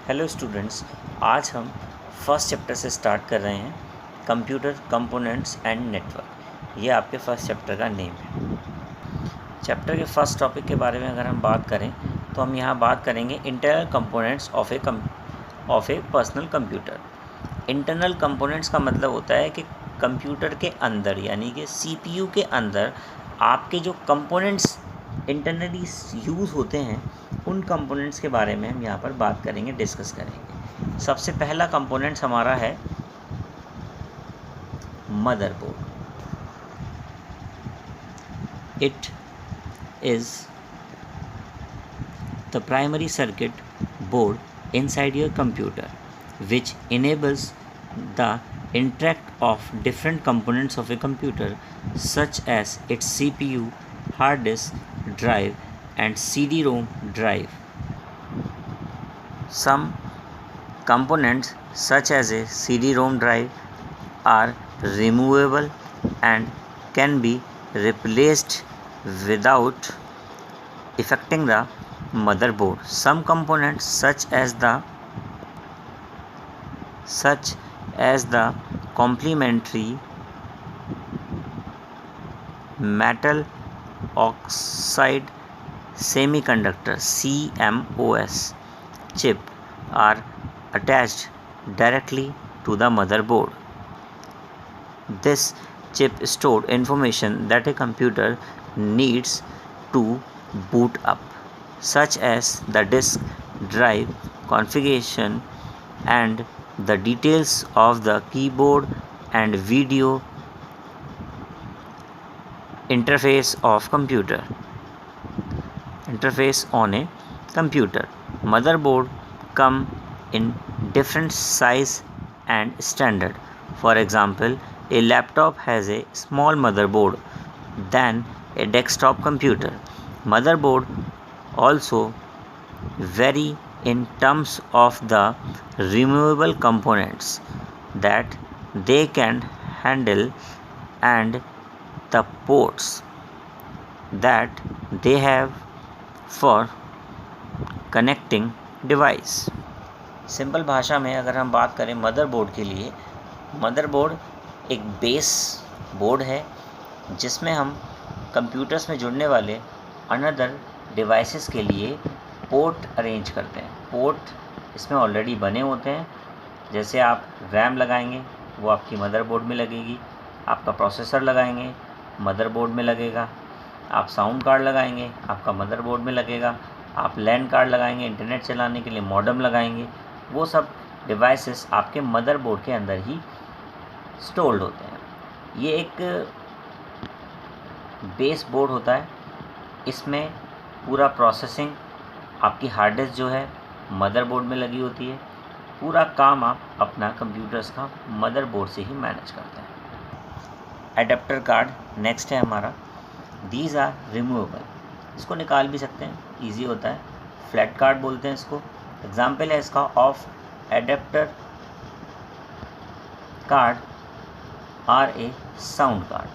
Hello students, आज हम first chapter से स्टार्ट कर रहे हैं, कंप्यूटर कंपोनेंट्स एंड नेटवर्क। ये आपके फर्स्ट चैप्टर का नेम है। चैप्टर के फर्स्ट टॉपिक के बारे में अगर हम बात करें तो हम यहाँ बात करेंगे internal components of A personal computer. Internal components का मतलब होता है कि कंप्यूटर के अंदर यानी कि सीपीयू के अंदर आपके जो कंपोनेंट्स इंटरनली यूज़ होते हैं उन कंपोनेंट्स के बारे में हम यहाँ पर बात करेंगे, डिस्कस करेंगे। सबसे पहला कंपोनेंट्स हमारा है motherboard. It is the primary circuit board inside your computer which enables the interact of different components of a computer such as its CPU, hard disk drive and CD-ROM drive. Some components such as a CD-ROM drive are removable and can be replaced without affecting the motherboard. Some components such as the complementary metal oxide semiconductor CMOS chip are attached directly to the motherboard. This chip stores information that a computer needs to boot up, such as the disk drive configuration and the details of the keyboard and video interface on a computer. Motherboard come in different size and standard. For example, a laptop has a small motherboard than a desktop computer. Motherboard also vary in terms of the removable components that they can handle and the ports that they have for connecting device. Simple भाषा में अगर हम बात करें motherboard के लिए, motherboard एक base board है जिसमें हम कंप्यूटर्स में जुड़ने वाले अनदर डिवाइसेस के लिए पोर्ट अरेंज करते हैं। पोर्ट इसमें ऑलरेडी बने होते हैं। जैसे आप रैम लगाएंगे वो आपकी मदरबोर्ड में लगेगी, आपका प्रोसेसर लगाएंगे मदरबोर्ड में लगेगा, आप साउंड कार्ड लगाएंगे आपका मदरबोर्ड में लगेगा, आप लैन कार्ड लगाएंगे इंटरनेट चलाने के लिए, मॉडेम लगाएंगे, वो सब डिवाइसेस आपके मदरबोर्ड के अंदर ही स्टोर्ड होते हैं। ये एक बेस बोर्ड होता है। इसमें पूरा प्रोसेसिंग आपकी हार्ड डिस्क जो है मदरबोर्ड में लगी होती है। पूरा काम आप अपना कंप्यूटर्स का मदरबोर्ड से ही मैनेज करते हैं। एडेप्टर कार्ड नेक्स्ट है हमारा। दीज आर रिमूवेबल, इसको निकाल भी सकते हैं, इजी होता है। फ्लैट कार्ड बोलते हैं इसको। एग्जाम्पल है इसका of adapter card or a sound card.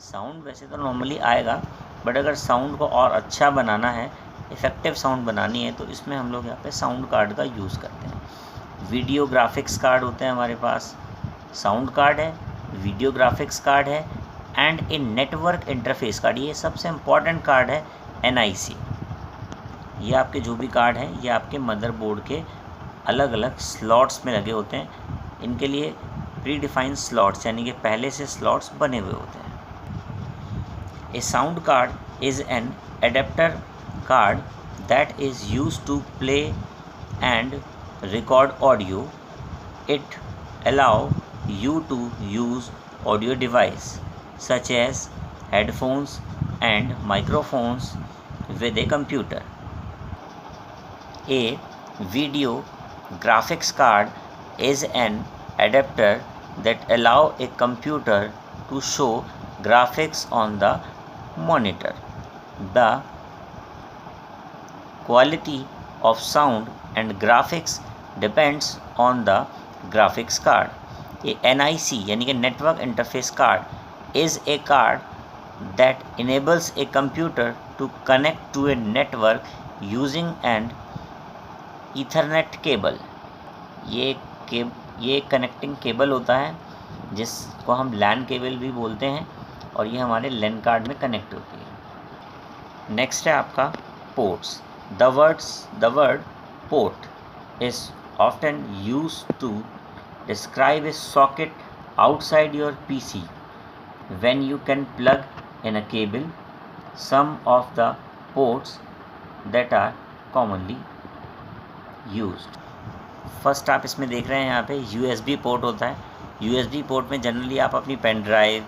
Sound वैसे तो नॉर्मली आएगा, बट अगर साउंड को और अच्छा बनाना है, इफ़ेक्टिव साउंड बनानी है, तो इसमें हम लोग यहाँ पे साउंड कार्ड का यूज़ करते हैं। वीडियो ग्राफिक्स कार्ड होते हैं हमारे पास। साउंड कार्ड है, वीडियो ग्राफिक्स कार्ड है and a network interface card. ये सबसे इम्पॉर्टेंट कार्ड है NIC। ये आपके जो भी कार्ड हैं ये आपके मदरबोर्ड के अलग अलग स्लॉट्स में लगे होते हैं। इनके लिए प्री डिफाइंड स्लॉट्स यानी कि पहले से स्लॉट्स बने हुए होते हैं। A sound card is an adapter card that is used to play and record audio. It allows you to use audio device such as headphones and microphones with a computer. A video graphics card is an adapter that allows a computer to show graphics on the monitor. The quality of sound and graphics depends on the graphics card. A NIC यानी कि Network Interface Card is a card that enables a computer to connect to a network using an Ethernet cable, ये connecting cable होता है जिसको हम LAN cable भी बोलते हैं, और ये हमारे लैन कार्ड में कनेक्ट होती है। नेक्स्ट है आपका ports. The word port is often used to describe a socket outside your PC when you can plug in a cable. Some of the ports that are commonly used. First आप इसमें देख रहे हैं यहाँ पे USB port होता है। USB port में जनरली आप अपनी पेन ड्राइव,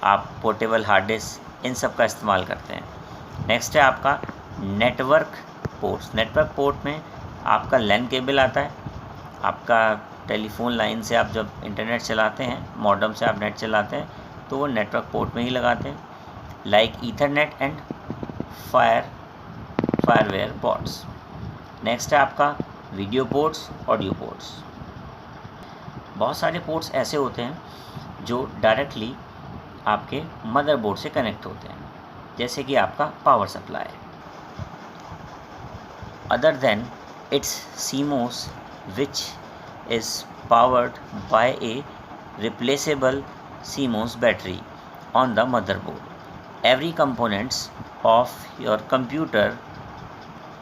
आप पोर्टेबल हार्ड डिस्क, इन सब का इस्तेमाल करते हैं। नेक्स्ट है आपका नेटवर्क पोर्ट्स। नेटवर्क पोर्ट में आपका लैन केबल आता है। आपका टेलीफोन लाइन से आप जब इंटरनेट चलाते हैं, मॉडेम से आप नेट चलाते हैं, तो वो नेटवर्क पोर्ट में ही लगाते हैं, like Ethernet and FireWire ports. Next है आपका वीडियो पोर्ट्स, ऑडियो पोर्ट्स। बहुत सारे पोर्ट्स ऐसे होते हैं जो डायरेक्टली आपके मदरबोर्ड से कनेक्ट होते हैं, जैसे कि आपका power supply. Other than it's CMOS which is powered by a replaceable CMOS battery on the motherboard. Every components of your computer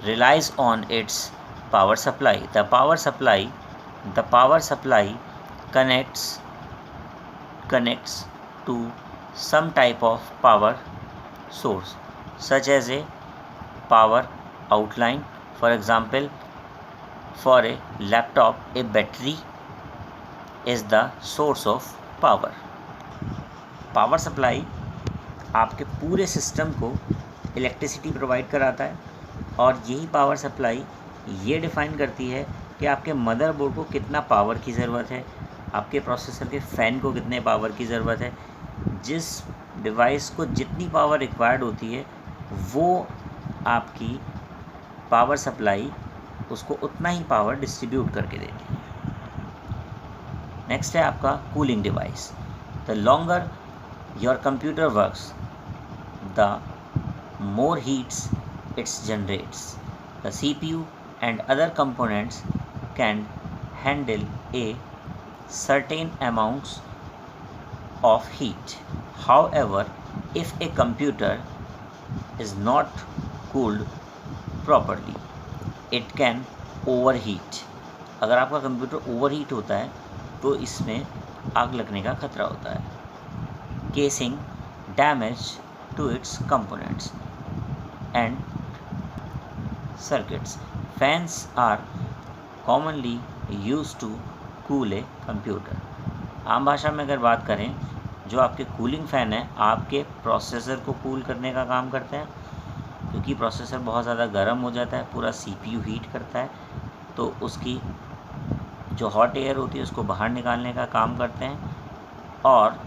relies on its power supply. The power supply connects to some type of power source, such as a power outline. For example, for a laptop, a battery is the source of power. Power supply आपके पूरे system को electricity provide कराता है, और यही power supply ये define करती है कि आपके मदरबोर्ड को कितना पावर की ज़रूरत है, आपके प्रोसेसर के फ़ैन को कितने पावर की ज़रूरत है। जिस डिवाइस को जितनी पावर रिक्वायर्ड होती है, वो आपकी पावर सप्लाई उसको उतना ही पावर डिस्ट्रीब्यूट करके देती है। नेक्स्ट है आपका cooling device. The longer your computer works, the more heats it generates. The CPU and other components can handle a certain amounts of heat. However, if a computer is not cooled properly, it can overheat. अगर आपका computer overheat होता है तो इसमें आग लगने का खतरा होता है, causing damage to its components and circuits. Fans are commonly used to cool a computer. आम भाषा में अगर बात करें, जो आपके कूलिंग फ़ैन हैं आपके प्रोसेसर को कूल करने का काम करते हैं, क्योंकि प्रोसेसर बहुत ज़्यादा गर्म हो जाता है, पूरा CPU हीट करता है, तो उसकी जो हॉट एयर होती है उसको बाहर निकालने का काम करते हैं, और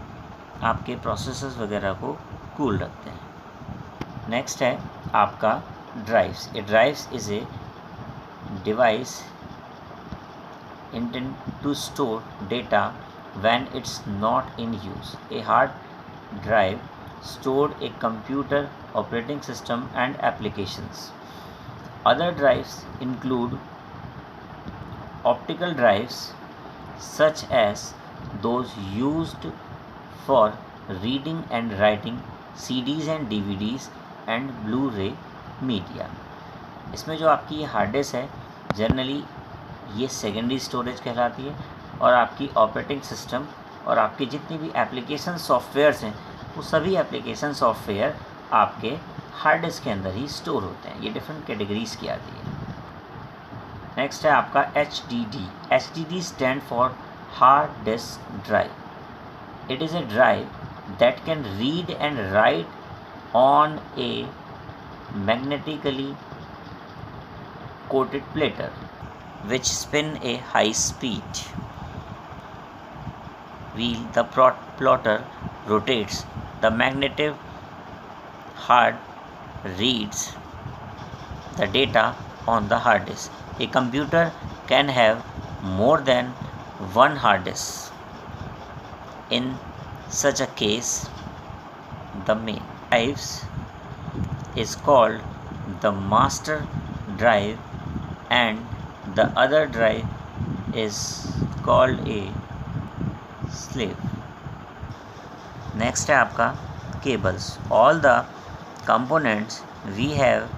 आपके प्रोसेसर्स वगैरह को कूल रखते हैं। नेक्स्ट है आपका drives. A drives is a device intend to store data when it's not in use. A hard drive store a computer operating system and applications. Other drives include optical drives such as those used for reading and writing CDs and DVDs and Blu-ray media. इसमें जो आपकी ये hard disk है generally ये secondary storage कहलाती है, और आपकी ऑपरेटिंग सिस्टम और आपकी जितनी भी एप्लीकेशन सॉफ्टवेयर्स हैं वो सभी एप्लीकेशन सॉफ्टवेयर आपके हार्ड डिस्क के अंदर ही स्टोर होते हैं। ये डिफरेंट कैटेगरीज की आती है। नेक्स्ट है आपका HDD। HDD stand for hard disk drive. It is a drive that can read and right on A magnetically coated platter which spin a high speed wheel. The plotter rotates. The magnetic hard reads the data on the hard disk. A computer can have more than one hard disk. In such a case, the main drive is called the master drive and The other drive is called a slave. Next है आपका cables. All the components we have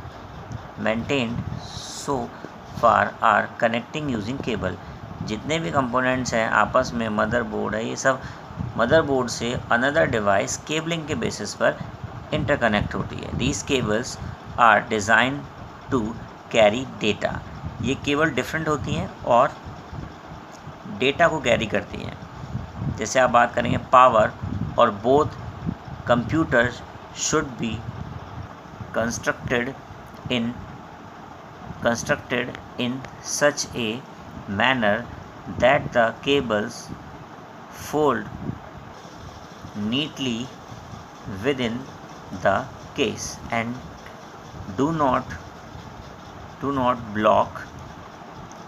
maintained so far are connecting using cable. जितने भी components हैं आपस में motherboard है, ये सब मदरबोर्ड से अनदर डिवाइस केबलिंग के बेसिस पर इंटरकनेक्ट होती है. These cables are designed to carry data. ये केबल डिफरेंट होती हैं और डेटा को कैरी करती हैं. जैसे आप बात करेंगे पावर और both computers should be constructed in such a manner that the cables fold neatly within the case and do not block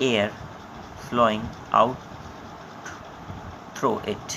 air flowing out through it.